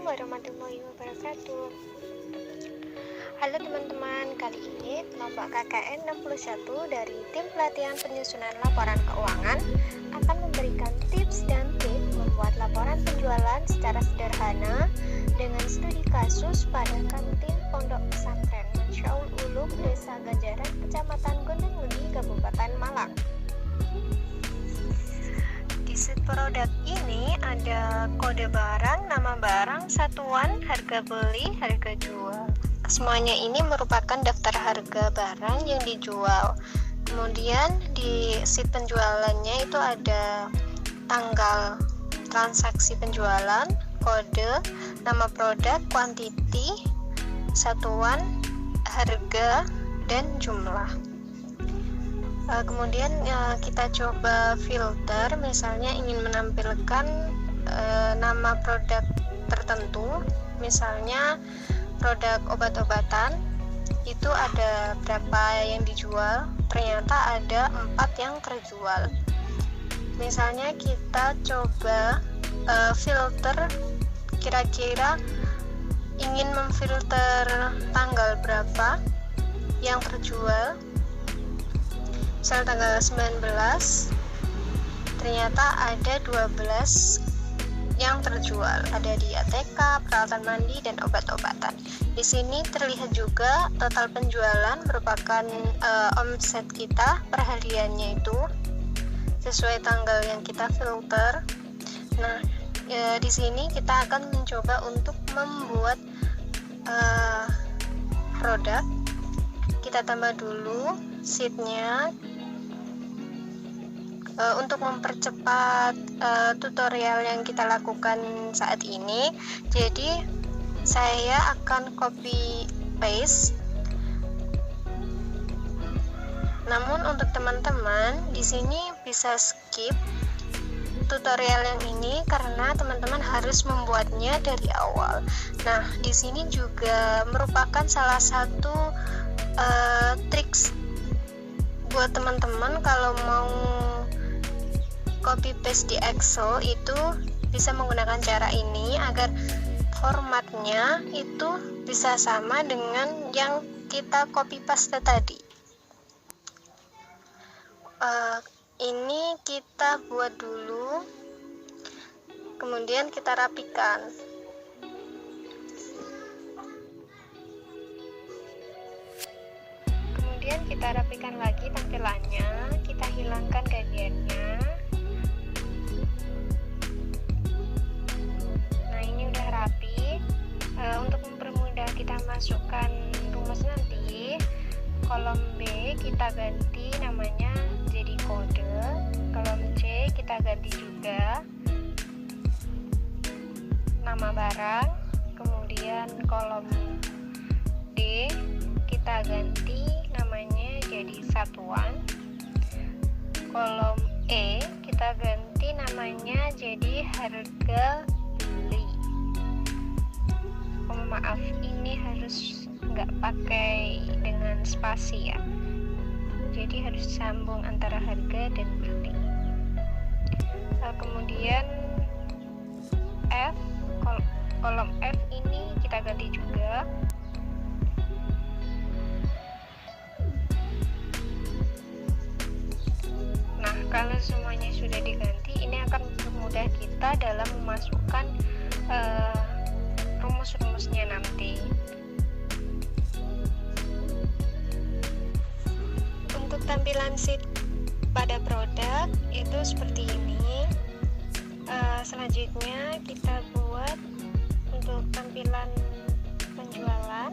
warahmatullahi wabarakatuh. Halo teman-teman, kali ini kelompok KKN 61 dari tim pelatihan penyusunan laporan keuangan akan memberikan tips dan trik membuat laporan penjualan secara sederhana dengan studi kasus pada kantin Pondok Pesantren Mansyaul Ulum Desa Ganjaran, Kecamatan Gondang Legi, Kabupaten Malang. Di sheet produk ini ada kode barang, nama barang, satuan, harga beli, harga jual. Semuanya ini merupakan daftar harga barang yang dijual. Kemudian di sheet penjualannya itu ada tanggal transaksi penjualan, kode, nama produk, kuantiti, satuan, harga, dan jumlah. Kemudian kita coba filter, misalnya ingin menampilkan nama produk tertentu, misalnya produk obat-obatan, itu ada berapa yang dijual, ternyata ada 4 yang terjual. Misalnya kita coba filter, kira-kira ingin memfilter tanggal berapa yang terjual. Misal tanggal 19, ternyata ada 12 yang terjual, ada di ATK, peralatan mandi, dan obat-obatan. Di sini terlihat juga total penjualan merupakan omset kita per hariannya itu sesuai tanggal yang kita filter. Nah, di sini kita akan mencoba untuk membuat produk. Kita tambah dulu sheetnya. Untuk mempercepat tutorial yang kita lakukan saat ini, jadi saya akan copy paste. Namun untuk teman-teman di sini bisa skip tutorial yang ini karena teman-teman harus membuatnya dari awal. Nah, di sini juga merupakan salah satu triks buat teman-teman kalau mau copy paste di Excel, itu bisa menggunakan cara ini agar formatnya itu bisa sama dengan yang kita copy paste tadi. Ini kita buat dulu, kemudian kita rapikan. Kemudian kita rapikan lagi tampilannya, kita hilangkan bagiannya. Rapi. Untuk mempermudah kita masukkan rumus nanti, kolom B kita ganti namanya jadi kode, kolom C kita ganti juga nama barang, kemudian kolom D kita ganti namanya jadi satuan, kolom E kita ganti namanya jadi harga beli. Maaf, ini harus nggak pakai dengan spasi ya, jadi harus sambung antara harga dan beli. Kemudian F, kolom F ini kita ganti juga. Nah, kalau semuanya sudah diganti, ini akan mempermudah kita dalam memasukkan rumus-rumusnya nanti. Untuk tampilan sheet pada produk itu seperti ini. Selanjutnya kita buat untuk tampilan penjualan.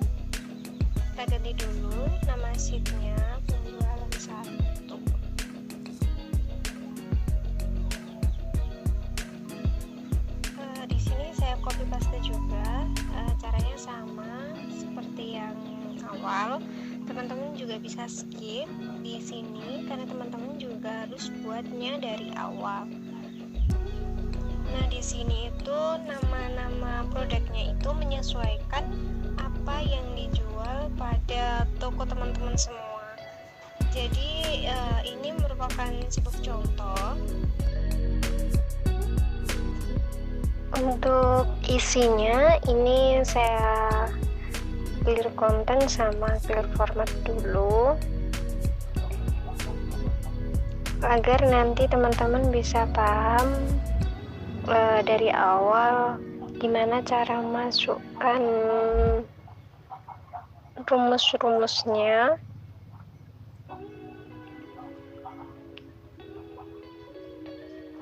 Kita ganti dulu nama sheetnya penjualan 1. Di sini saya copy paste juga, caranya sama seperti yang awal. Teman-teman juga bisa skip di sini karena teman-teman juga harus buatnya dari awal. Nah, di sini itu nama-nama produknya itu menyesuaikan apa yang dijual pada toko teman-teman semua. Jadi ini merupakan sebuah contoh. Untuk isinya ini saya clear konten sama clear format dulu agar nanti teman-teman bisa paham dari awal gimana cara masukkan rumus-rumusnya.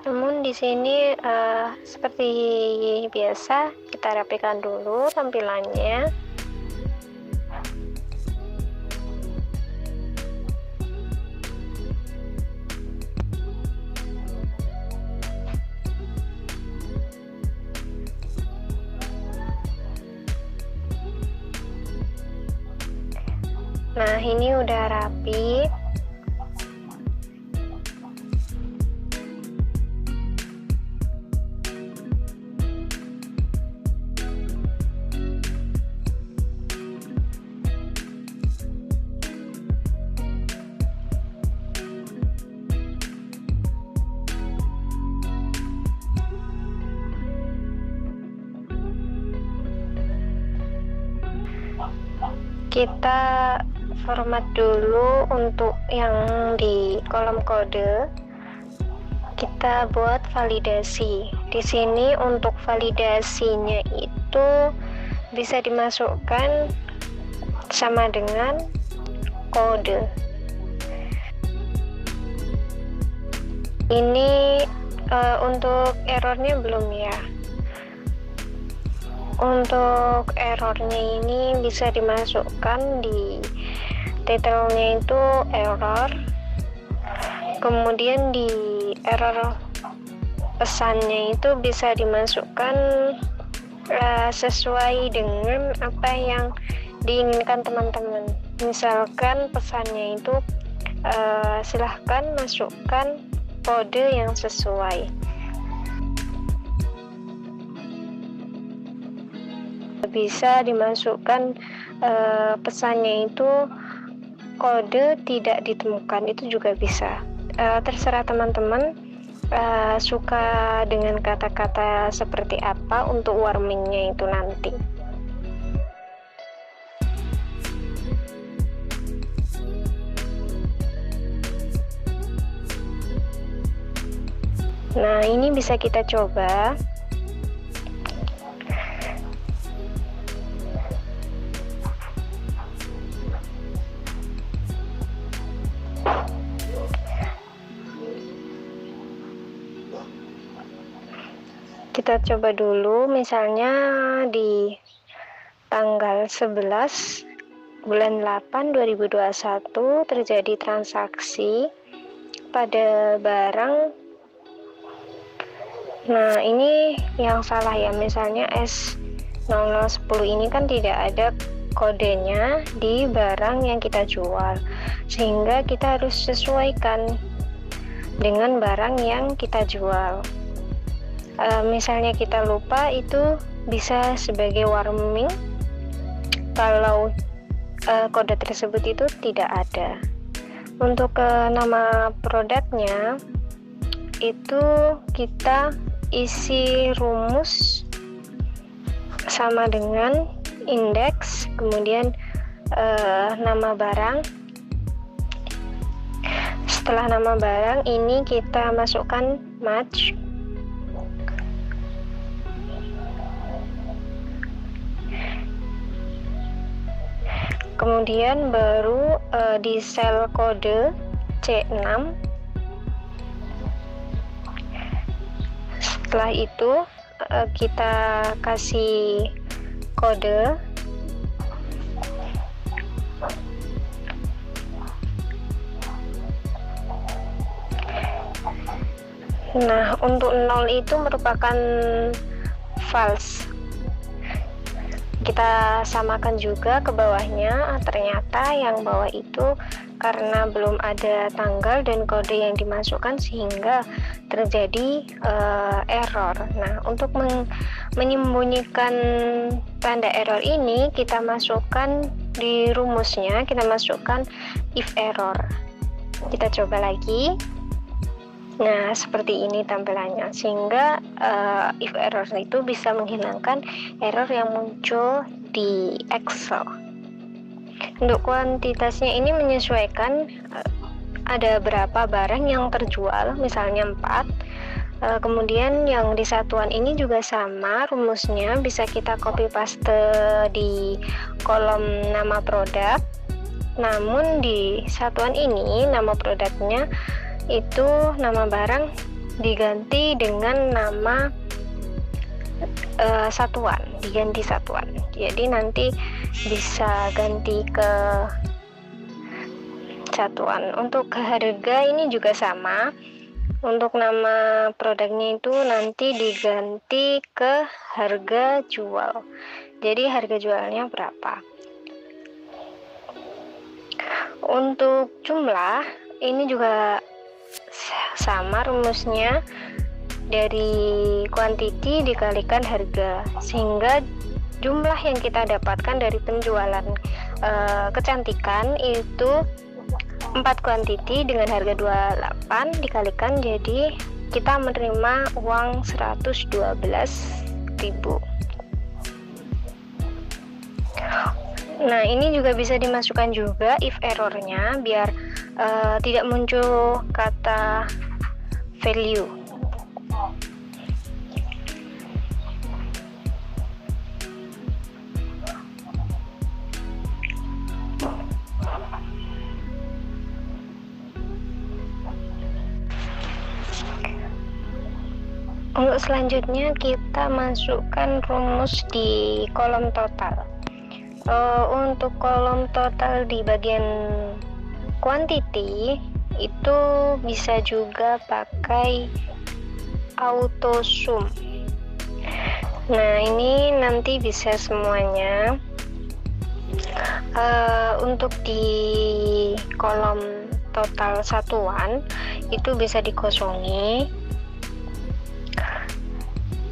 Namun di sini seperti biasa kita rapikan dulu tampilannya. Nah, ini udah rapi. Kita format dulu untuk yang di kolom kode. Kita buat validasi. Di sini untuk validasinya itu bisa dimasukkan sama dengan kode. Ini untuk errornya belum ya. Untuk errornya ini bisa dimasukkan di titlenya itu error, kemudian di error pesannya itu bisa dimasukkan sesuai dengan apa yang diinginkan teman-teman. Misalkan pesannya itu silahkan masukkan kode yang sesuai. Bisa dimasukkan pesannya itu kode tidak ditemukan, itu juga bisa. Terserah teman-teman suka dengan kata-kata seperti apa untuk warningnya itu nanti. Nah, ini bisa kita coba. Kita coba dulu, misalnya di tanggal 11 bulan 8 2021 terjadi transaksi pada barang. Nah, ini yang salah ya, misalnya S0010 ini kan tidak ada kodenya di barang yang kita jual, sehingga kita harus sesuaikan dengan barang yang kita jual. Misalnya kita lupa, itu bisa sebagai warning kalau kode tersebut itu tidak ada. Untuk nama produknya itu kita isi rumus sama dengan indeks, kemudian nama barang. Setelah nama barang ini kita masukkan match. Kemudian baru di sel kode C6. Setelah itu kita kasih kode. Nah, untuk 0 itu merupakan false. Kita samakan juga ke bawahnya. Ternyata yang bawah itu karena belum ada tanggal dan kode yang dimasukkan sehingga terjadi error. Nah, untuk menyembunyikan tanda error ini, kita masukkan di rumusnya, kita masukkan if error. Kita coba lagi. Nah, seperti ini tampilannya, sehingga if error itu bisa menghilangkan error yang muncul di Excel. Untuk kuantitasnya ini menyesuaikan ada berapa barang yang terjual, misalnya 4. Kemudian yang di satuan ini juga sama rumusnya, bisa kita copy paste di kolom nama produk. Namun di satuan ini nama produknya itu nama barang diganti dengan nama satuan, diganti satuan. Jadi nanti bisa ganti ke satuan. Untuk harga ini juga sama. Untuk nama produknya itu nanti diganti ke harga jual. Jadi harga jualnya berapa. Untuk jumlah ini juga sama rumusnya, dari quantity dikalikan harga, sehingga jumlah yang kita dapatkan dari penjualan kecantikan itu 4 quantity dengan harga 28 dikalikan, jadi kita menerima uang 112.000. Nah, ini juga bisa dimasukkan juga if errornya biar tidak muncul kata value. Untuk selanjutnya kita masukkan rumus di kolom total. Untuk kolom total di bagian quantity itu bisa juga pakai auto sum. Nah, ini nanti bisa semuanya. Untuk di kolom total satuan itu bisa dikosongi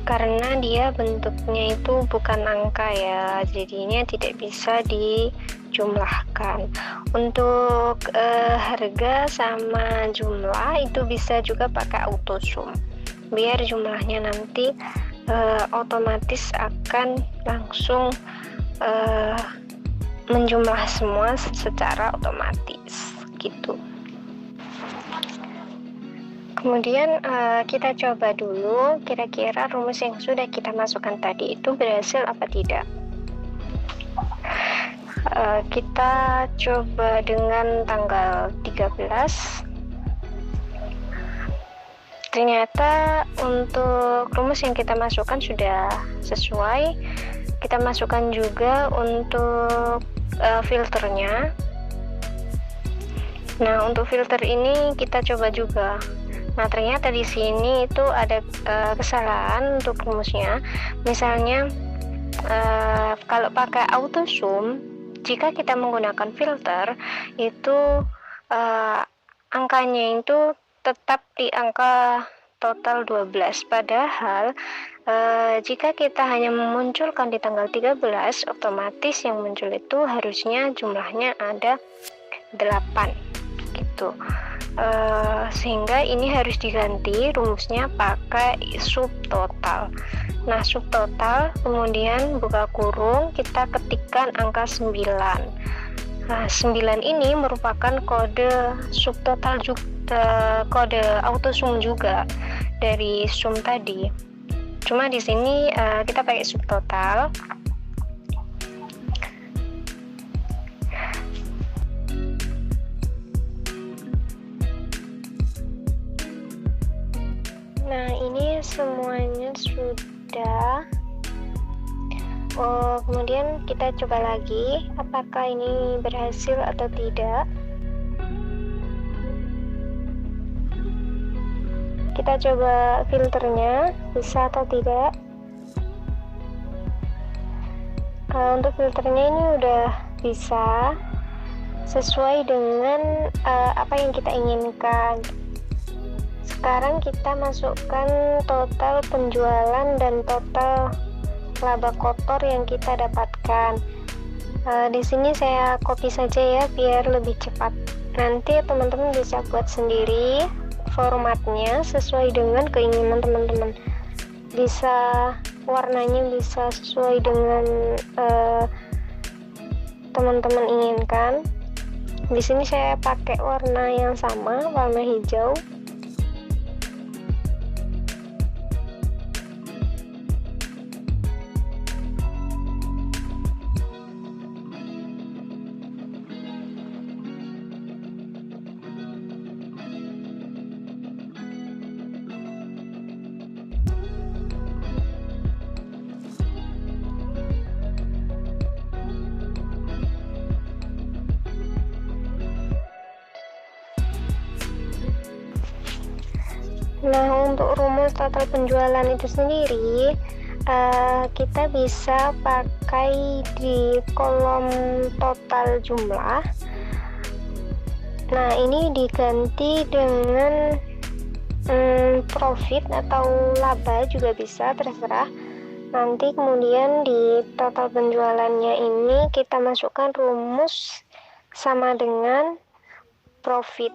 karena dia bentuknya itu bukan angka ya, jadinya tidak bisa dijumlahkan. Untuk harga sama jumlah itu bisa juga pakai auto sum, biar jumlahnya nanti otomatis akan langsung menjumlah semua secara otomatis gitu. Kemudian kita coba dulu kira-kira rumus yang sudah kita masukkan tadi itu berhasil apa tidak. Kita coba dengan tanggal 13. Ternyata untuk rumus yang kita masukkan sudah sesuai. Kita masukkan juga untuk filternya. Nah, untuk filter ini kita coba juga. Nah, ternyata di sini itu ada kesalahan untuk rumusnya. Misalnya kalau pakai auto sum, jika kita menggunakan filter itu angkanya itu tetap di angka total 12. Padahal jika kita hanya memunculkan di tanggal 13, otomatis yang muncul itu harusnya jumlahnya ada 8 gitu. Sehingga ini harus diganti rumusnya pakai subtotal. Nah, subtotal kemudian buka kurung, kita ketikkan angka 9. Nah, 9 ini merupakan kode subtotal juga, kode auto sum juga dari sum tadi. Cuma di sini kita pakai subtotal. Nah, ini semuanya sudah. Kemudian kita coba lagi apakah ini berhasil atau tidak. Kita coba filternya bisa atau tidak. Untuk filternya ini udah bisa sesuai dengan apa yang kita inginkan. Sekarang kita masukkan total penjualan dan total laba kotor yang kita dapatkan. Di sini saya copy saja ya biar lebih cepat. Nanti teman-teman bisa buat sendiri formatnya sesuai dengan keinginan teman-teman. Bisa warnanya bisa sesuai dengan teman-teman inginkan. Di sini saya pakai warna yang sama, warna hijau. Nah, untuk rumus total penjualan itu sendiri kita bisa pakai di kolom total jumlah. Nah, ini diganti dengan profit atau laba juga bisa, terserah. Nanti kemudian di total penjualannya ini kita masukkan rumus sama dengan profit.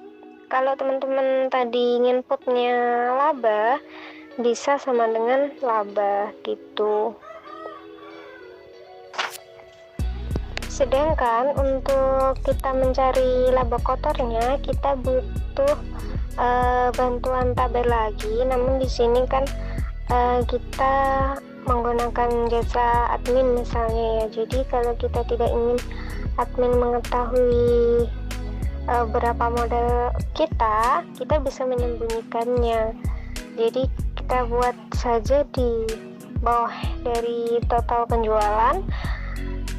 Kalau teman-teman tadi nginputnya laba, bisa sama dengan laba gitu. Sedangkan untuk kita mencari laba kotornya, kita butuh bantuan tabel lagi. Namun di sini kan kita menggunakan jasa admin misalnya ya. Jadi kalau kita tidak ingin admin mengetahui berapa modal kita bisa menyembunyikannya. Jadi kita buat saja di bawah dari total penjualan.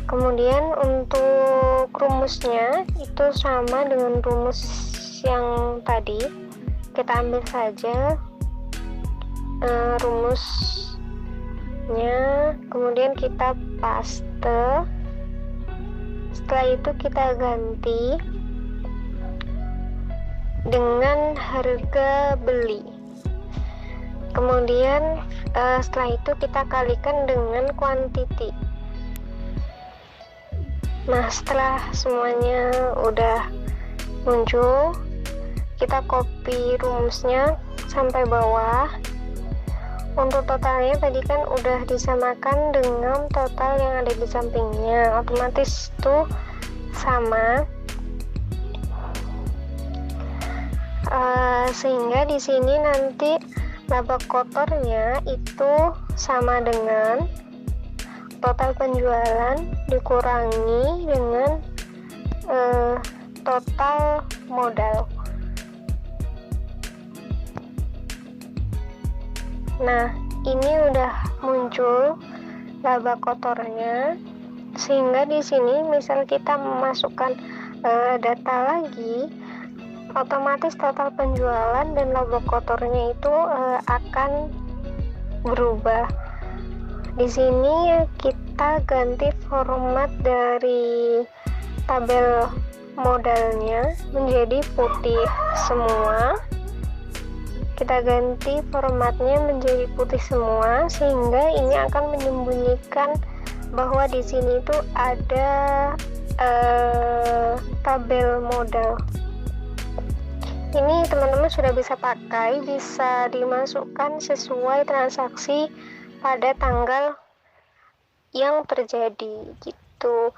Kemudian untuk rumusnya itu sama dengan rumus yang tadi. Kita ambil saja rumusnya, kemudian kita paste. Setelah itu kita ganti dengan harga beli. Kemudian setelah itu kita kalikan dengan quantity. Nah, setelah semuanya udah muncul, kita copy rumusnya sampai bawah. Untuk totalnya tadi kan udah disamakan dengan total yang ada di sampingnya, otomatis itu sama. Sehingga di sini nanti laba kotornya itu sama dengan total penjualan dikurangi dengan total modal. Nah, ini udah muncul laba kotornya, sehingga di sini misal kita memasukkan data lagi, otomatis total penjualan dan laba kotornya itu akan berubah. Di sini kita ganti format dari tabel modalnya menjadi putih semua. Kita ganti formatnya menjadi putih semua, sehingga ini akan menyembunyikan bahwa di sini itu ada tabel modal. Ini teman-teman sudah bisa pakai, bisa dimasukkan sesuai transaksi pada tanggal yang terjadi gitu.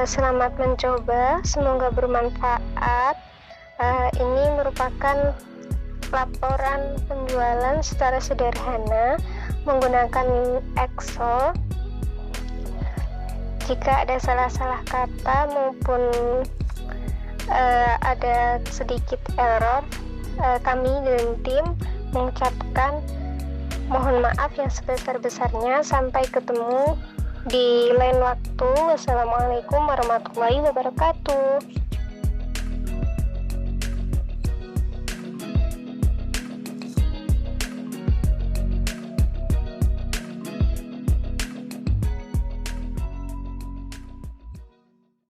Selamat mencoba, semoga bermanfaat. Ini merupakan laporan penjualan secara sederhana menggunakan Excel. Jika ada salah-salah kata maupun ada sedikit error, kami dan tim mengucapkan mohon maaf yang sebesar-besarnya. Sampai ketemu di lain waktu. Wassalamualaikum warahmatullahi wabarakatuh.